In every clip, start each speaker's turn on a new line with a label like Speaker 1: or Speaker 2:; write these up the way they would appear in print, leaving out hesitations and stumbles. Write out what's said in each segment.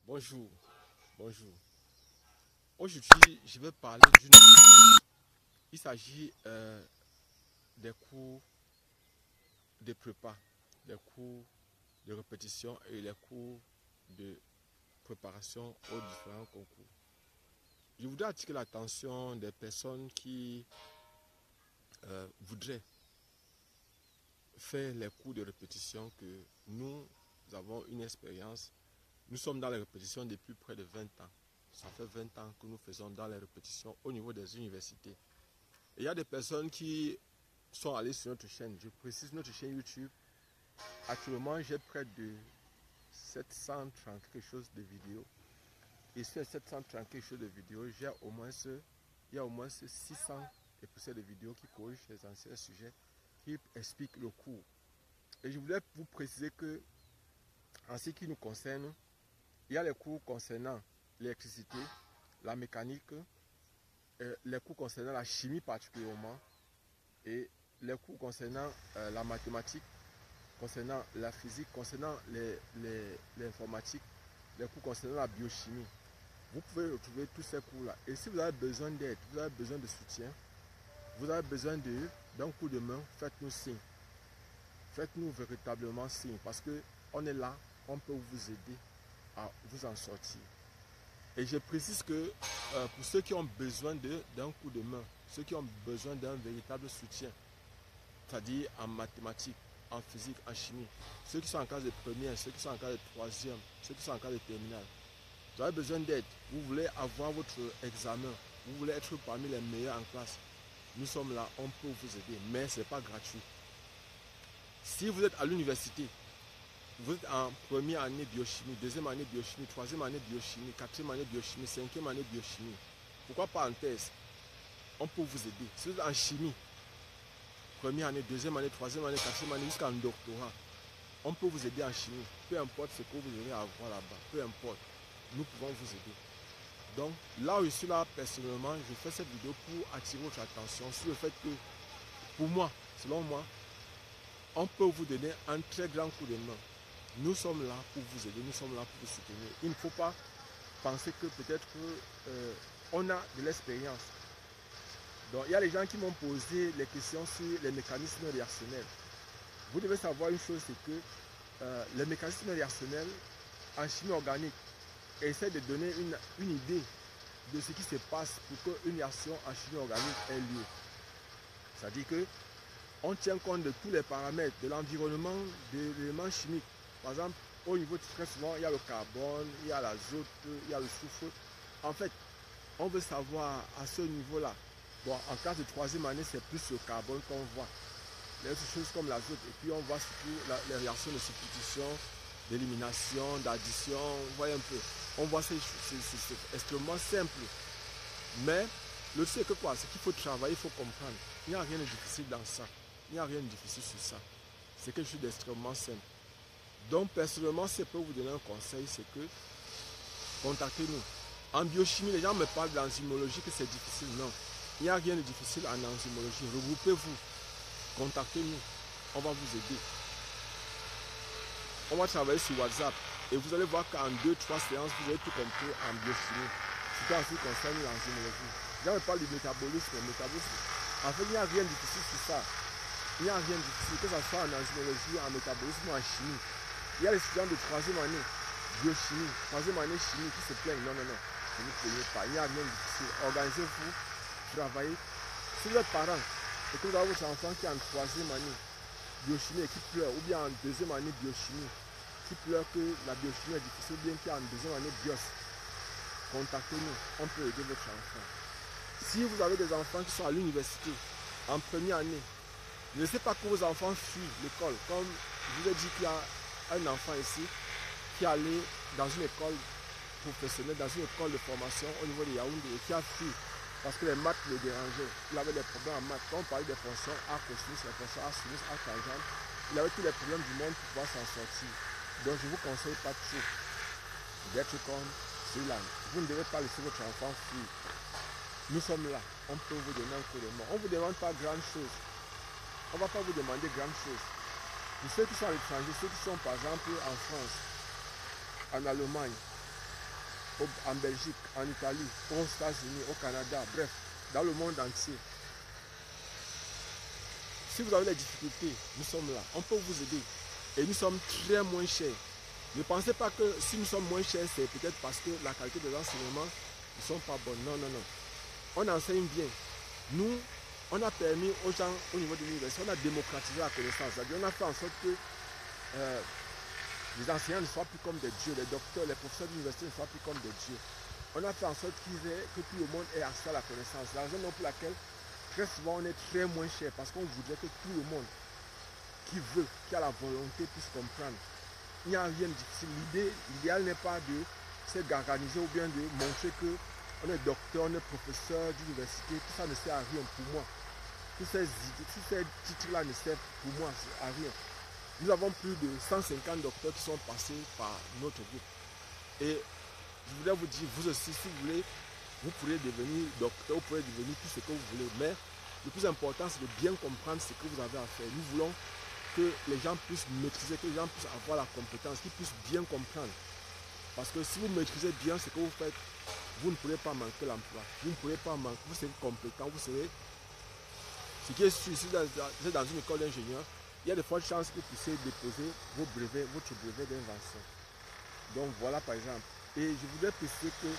Speaker 1: Bonjour, bonjour. Aujourd'hui, je vais parler d'une... Il s'agit des cours de prépa, des cours de répétition et les cours de préparation aux différents concours. Je voudrais attirer l'attention des personnes qui voudraient faire les cours de répétition que nous avons une expérience. Nous sommes dans les répétitions depuis près de 20 ans. Ça fait 20 ans que nous faisons dans les répétitions au niveau des universités. Et il y a des personnes qui sont allées sur notre chaîne. Je précise notre chaîne YouTube. Actuellement, j'ai près de 730 quelque chose de vidéos. Et sur 730 quelque chose de vidéos, il y a au moins 600 et plus de vidéos qui corrigent les anciens sujets, qui expliquent le cours. Et je voulais vous préciser que, en ce qui nous concerne, il y a les cours concernant l'électricité, la mécanique, les cours concernant la chimie particulièrement, et les cours concernant la mathématique, concernant la physique, concernant l'informatique, les cours concernant la biochimie. Vous pouvez retrouver tous ces cours-là. Et si vous avez besoin d'aide, vous avez besoin de soutien, vous avez besoin d'un coup de main, faites-nous signe. Faites-nous véritablement signe, parce qu'on est là, on peut vous aider à vous en sortir. Et je précise que pour ceux qui ont besoin d'un coup de main, ceux qui ont besoin d'un véritable soutien, c'est-à-dire en mathématiques, en physique, en chimie, ceux qui sont en classe de première, ceux qui sont en classe de troisième, ceux qui sont en classe de terminale, vous avez besoin d'aide, vous voulez avoir votre examen, vous voulez être parmi les meilleurs en classe, nous sommes là, on peut vous aider, mais ce n'est pas gratuit. Si vous êtes à l'université, vous êtes en première année biochimie, deuxième année biochimie, troisième année biochimie, quatrième année biochimie, cinquième année biochimie. Pourquoi pas en thèse? On peut vous aider. Si vous êtes en chimie, première année, deuxième année, troisième année, quatrième année, jusqu'en doctorat, on peut vous aider en chimie. Peu importe ce que vous aurez à voir là-bas, peu importe, nous pouvons vous aider. Donc là où je suis là personnellement, je fais cette vidéo pour attirer votre attention sur le fait que, pour moi, selon moi, on peut vous donner un très grand coup de main. Nous sommes là pour vous aider, nous sommes là pour vous soutenir. Il ne faut pas penser que peut-être on a de l'expérience. Donc il y a les gens qui m'ont posé les questions sur les mécanismes réactionnels. Vous devez savoir une chose, c'est que les mécanismes réactionnels en chimie organique essaient de donner une idée de ce qui se passe pour qu'une réaction en chimie organique ait lieu. C'est-à-dire qu'on tient compte de tous les paramètres, de l'environnement, des éléments chimiques. Par exemple, au niveau très souvent, il y a le carbone, il y a l'azote, il y a le soufre. En fait, on veut savoir à ce niveau-là. Bon, en classe de troisième année, c'est plus le carbone qu'on voit. Les autres choses comme l'azote. Et puis on voit surtout les réactions de substitution, d'élimination, d'addition. Vous voyez un peu. On voit c'est extrêmement simple. Mais le truc c'est que quoi? C'est qu'il faut travailler, il faut comprendre. Il n'y a rien de difficile dans ça. Il n'y a rien de difficile sur ça. C'est quelque chose d'extrêmement simple. Donc personnellement, si je peux vous donner un conseil, c'est que contactez-nous. En biochimie, les gens me parlent d'enzymologie que c'est difficile. Non, il n'y a rien de difficile en enzymologie. Regroupez-vous, contactez-nous, on va vous aider. On va travailler sur WhatsApp et vous allez voir qu'en 2-3 séances, vous avez tout compris en biochimie. Surtout en ce qui concerne l'enzymologie. Les gens me parlent du métabolisme. En fait, il n'y a rien de difficile sur ça. Il n'y a rien de difficile, que ce soit en enzymologie, en métabolisme ou en chimie. Il y a les étudiants de troisième année, biochimie, troisième année chimie qui se plaignent. Non, non, non, ne vous plaignez pas, il n'y a rien de difficile. Organisez-vous, travaillez. Si vous êtes parent et que vous avez votre enfant qui est en troisième année biochimie et qui pleure, ou bien en deuxième année biochimie, qui pleure que la biochimie est difficile, ou bien qui est en deuxième année bios, contactez-nous, on peut aider votre enfant. Si vous avez des enfants qui sont à l'université, en première année, ne laissez pas que vos enfants fuient l'école. Comme je vous ai dit qu'il y a un enfant ici qui est allé dans une école professionnelle, dans une école de formation au niveau de Yaoundé et qui a fui parce que les maths le dérangeaient. Il avait des problèmes en maths. Quand on parlait des fonctions A cosinus, les fonctions A sinus, A tangente, il avait tous les problèmes du monde pour pouvoir s'en sortir. Donc je ne vous conseille pas trop d'être comme cela. Vous ne devez pas laisser votre enfant fuir. Nous sommes là, on peut vous donner un coup de main. On ne vous demande pas grand chose. On ne va pas vous demander grand chose. Pour ceux qui sont à l'étranger, ceux qui sont par exemple en France, en Allemagne, en Belgique, en Italie, aux États-Unis, au Canada, bref, dans le monde entier. Si vous avez des difficultés, nous sommes là. On peut vous aider. Et nous sommes très moins chers. Ne pensez pas que si nous sommes moins chers, c'est peut-être parce que la qualité des enseignements ne sont pas bonnes. Non, non, non. On enseigne bien. Nous, on a permis aux gens au niveau de l'université, on a démocratisé la connaissance. C'est-à-dire, on a fait en sorte que les enseignants ne soient plus comme des dieux, les docteurs, les professeurs d'université ne soient plus comme des dieux. On a fait en sorte que tout le monde ait accès à la connaissance. La raison pour laquelle très souvent on est très moins cher, parce qu'on voudrait que tout le monde qui veut, qui a la volonté puisse comprendre. Il n'y a rien de difficile. L'idéal n'est pas de se garganiser ou bien de montrer que on est docteur, on est professeur d'université. Tout ça ne sert à rien pour moi. Tous ces titres-là ne servent pour moi à rien. Nous avons plus de 150 docteurs qui sont passés par notre groupe. Et je voudrais vous dire, vous aussi, si vous voulez, vous pourrez devenir docteur, vous pourrez devenir tout ce que vous voulez. Mais le plus important, c'est de bien comprendre ce que vous avez à faire. Nous voulons que les gens puissent maîtriser, que les gens puissent avoir la compétence, qu'ils puissent bien comprendre. Parce que si vous maîtrisez bien ce que vous faites, vous ne pourrez pas manquer l'emploi. Vous ne pourrez pas manquer, vous serez compétent, vous serez... Ce qui est sûr, si vous êtes dans une école d'ingénieur, il y a de fortes chances que vous puissiez déposer vos brevets, votre brevet d'invention. Donc voilà par exemple. Et je voudrais préciser qu'il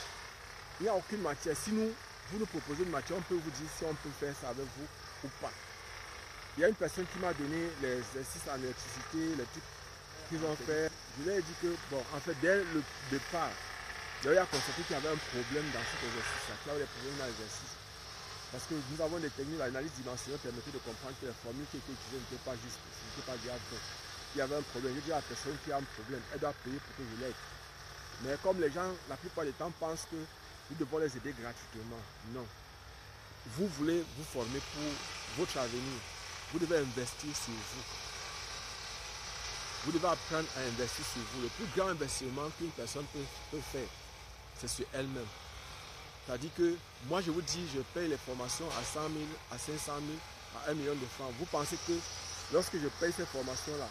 Speaker 1: n'y a aucune matière. Si vous nous proposez une matière, on peut vous dire si on peut faire ça avec vous ou pas. Il y a une personne qui m'a donné les exercices en électricité, les trucs qu'ils ont fait. Je lui ai dit que, bon, en fait, dès le départ, il a constaté qu'il y avait un problème dans cet exercice-là, qu'il y avait des problèmes dans l'exercice. Parce que nous avons des techniques, l'analyse dimensionnelle permettait de comprendre que les formules qui étaient utilisées n'étaient pas justes, n'étaient pas bien vraies. Il y avait un problème. Je dis à la personne qui a un problème, elle doit payer pour que je l'aide. Mais comme les gens, la plupart du temps, pensent que nous devons les aider gratuitement, non. Vous voulez vous former pour votre avenir. Vous devez investir sur vous. Vous devez apprendre à investir sur vous. Le plus grand investissement qu'une personne peut faire, c'est sur elle-même. C'est-à-dire que moi, je vous dis, je paye les formations à 100 000, à 500 000, à 1 million de francs. Vous pensez que lorsque je paye ces formations-là,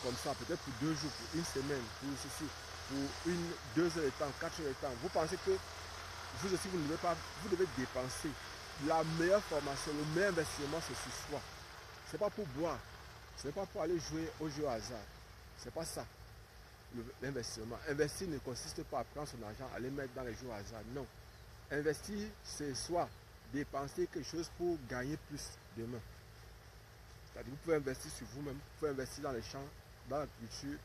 Speaker 1: comme ça, peut-être pour 2 jours, pour une semaine, pour ceci, pour 2 heures de temps, 4 heures de temps, vous pensez que vous aussi, vous ne devez pas, vous devez dépenser. La meilleure formation, le meilleur investissement, c'est sur soi. Ce n'est pas pour boire, ce n'est pas pour aller jouer au jeu au hasard. Ce n'est pas ça, l'investissement. Investir ne consiste pas à prendre son argent, à aller mettre dans les jeux au hasard. Non. Investir, c'est soit dépenser quelque chose pour gagner plus demain. C'est-à-dire que vous pouvez investir sur vous-même, vous pouvez investir dans les champs, dans la culture,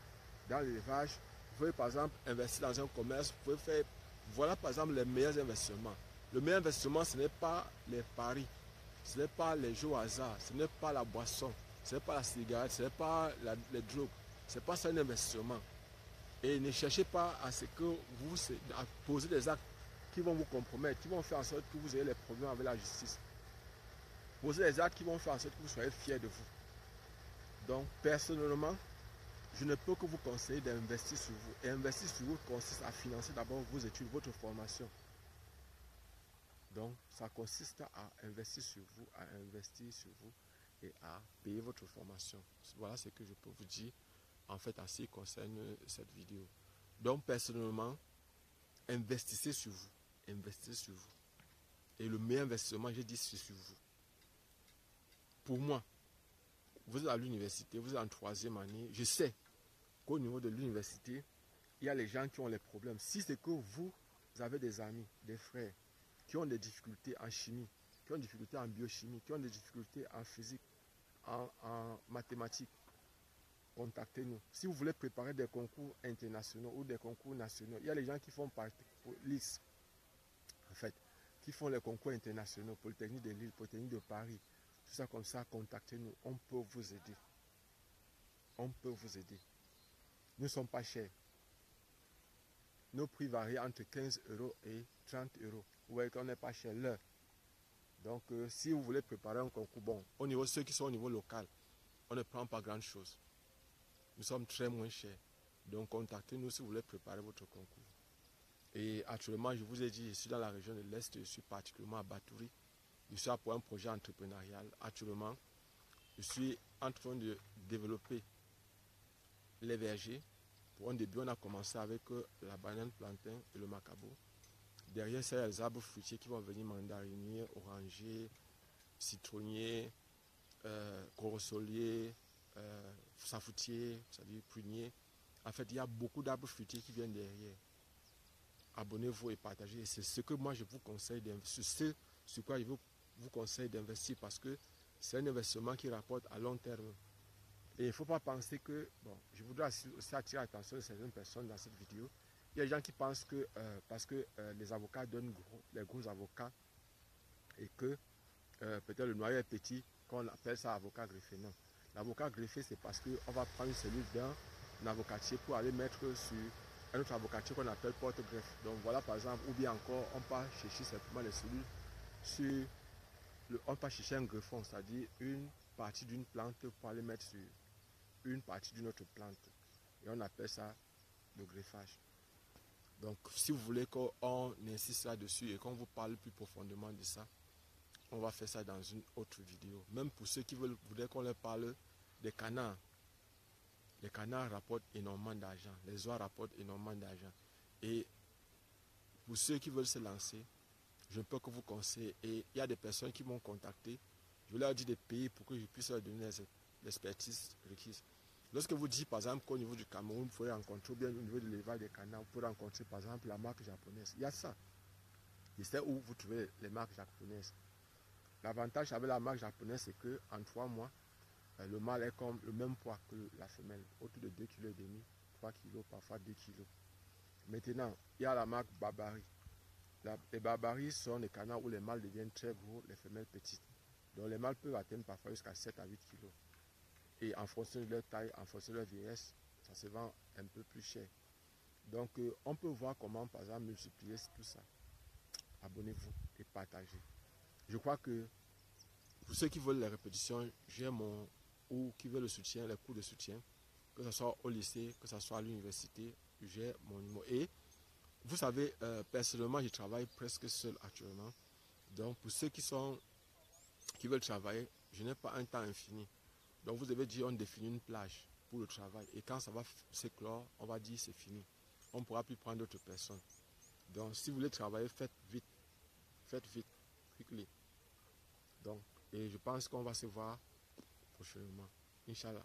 Speaker 1: dans l'élevage. Vous pouvez par exemple investir dans un commerce, vous pouvez faire, voilà par exemple les meilleurs investissements. Le meilleur investissement, ce n'est pas les paris, ce n'est pas les jeux au hasard, ce n'est pas la boisson, ce n'est pas la cigarette, ce n'est pas les drogues. Ce n'est pas ça un investissement. Et ne cherchez pas à ce que vous à poser des actes qui vont vous compromettre, qui vont faire en sorte que vous ayez les problèmes avec la justice. Posez des actes qui vont faire en sorte que vous soyez fiers de vous. Donc, personnellement, je ne peux que vous conseiller d'investir sur vous. Et investir sur vous consiste à financer d'abord vos études, votre formation. Donc, ça consiste à investir sur vous, à investir sur vous et à payer votre formation. Voilà ce que je peux vous dire en fait en ce qui concerne cette vidéo. Donc, personnellement, investissez sur vous. Investissez sur vous. Et le meilleur investissement, j'ai dit, c'est sur vous. Pour moi, vous êtes à l'université, vous êtes en 3e année. Je sais qu'au niveau de l'université, il y a les gens qui ont les problèmes. Si c'est que vous avez des amis, des frères, qui ont des difficultés en chimie, qui ont des difficultés en biochimie, qui ont des difficultés en physique, en mathématiques, contactez-nous. Si vous voulez préparer des concours internationaux ou des concours nationaux, il y a les gens qui font partie pour l'IS, en fait, qui font les concours internationaux, Polytechnique de Lille, Polytechnique de Paris, tout ça comme ça, contactez-nous, on peut vous aider. On peut vous aider. Nous ne sommes pas chers. Nos prix varient entre 15 € et 30 €. Vous voyez qu'on n'est pas cher l'heure. Donc, si vous voulez préparer un concours, bon, au niveau ceux qui sont au niveau local, on ne prend pas grand chose. Nous sommes très moins chers. Donc, contactez-nous si vous voulez préparer votre concours. Et actuellement, je vous ai dit, je suis dans la région de l'Est, je suis particulièrement à Batouri. Je suis là pour un projet entrepreneurial. Actuellement, je suis en train de développer les vergers Pour un début, on a commencé avec la banane, plantain et le macabo. Derrière, c'est les arbres fruitiers qui vont venir, mandarinier, oranger, citronnier, corosolier, safoutier, c'est-à-dire prunier. En fait, il y a beaucoup d'arbres fruitiers qui viennent derrière. Abonnez-vous et partagez. C'est ce que moi je vous conseille d'investir. C'est sur quoi je vous conseille d'investir parce que c'est un investissement qui rapporte à long terme. Et il ne faut pas penser que, bon, je voudrais aussi attirer l'attention de certaines personnes dans cette vidéo. Il y a des gens qui pensent que parce que les avocats donnent les gros avocats et que peut-être le noyau est petit, qu'on appelle ça avocat greffé. Non. L'avocat greffé, c'est parce qu'on va prendre une cellule d'un avocatier pour aller mettre sur un autre avocatier qu'on appelle porte-greffe. Donc voilà par exemple, ou bien encore, on part chercher simplement les cellules sur on peut chercher un greffon, c'est-à-dire une partie d'une plante pour aller mettre sur une partie d'une autre plante. Et on appelle ça le greffage. Donc si vous voulez qu'on insiste là-dessus et qu'on vous parle plus profondément de ça, on va faire ça dans une autre vidéo. Même pour ceux qui voudraient qu'on leur parle des canards. Les canards rapportent énormément d'argent. Les oies rapportent énormément d'argent. Et pour ceux qui veulent se lancer, je ne peux que vous conseiller. Et il y a des personnes qui m'ont contacté. Je leur ai dit de payer pour que je puisse leur donner l'expertise requise. Lorsque vous dites par exemple qu'au niveau du Cameroun, vous pouvez rencontrer, ou bien au niveau de l'élevage des canards, vous pouvez rencontrer par exemple la marque japonaise. Il y a ça. Et c'est où vous trouvez les marques japonaises. L'avantage avec la marque japonaise, c'est qu'en 3 mois, le mâle est comme le même poids que la femelle, autour de 2,5 kg, 3 kg, parfois 2 kg. Maintenant, il y a la marque Babari. Les Babari sont des canards où les mâles deviennent très gros, les femelles petites. Donc les mâles peuvent atteindre parfois jusqu'à 7 à 8 kg. Et en fonction de leur taille, en fonction de leur vieillesse, ça se vend un peu plus cher. Donc on peut voir comment par exemple multiplier tout ça. Abonnez-vous et partagez. Je crois que pour ceux qui veulent les répétitions, j'ai ou qui veulent le soutien, les cours de soutien, que ce soit au lycée, que ce soit à l'université, j'ai mon numéro. Et vous savez, personnellement, je travaille presque seul actuellement. Donc, pour ceux qui veulent travailler, je n'ai pas un temps infini. Donc, vous devez dire, on définit une plage pour le travail. Et quand ça va s'éclore, on va dire c'est fini. On ne pourra plus prendre d'autres personnes. Donc, si vous voulez travailler, faites vite. Faites vite. Quickly. Donc, et je pense qu'on va se voir prochainement. Inch'Allah.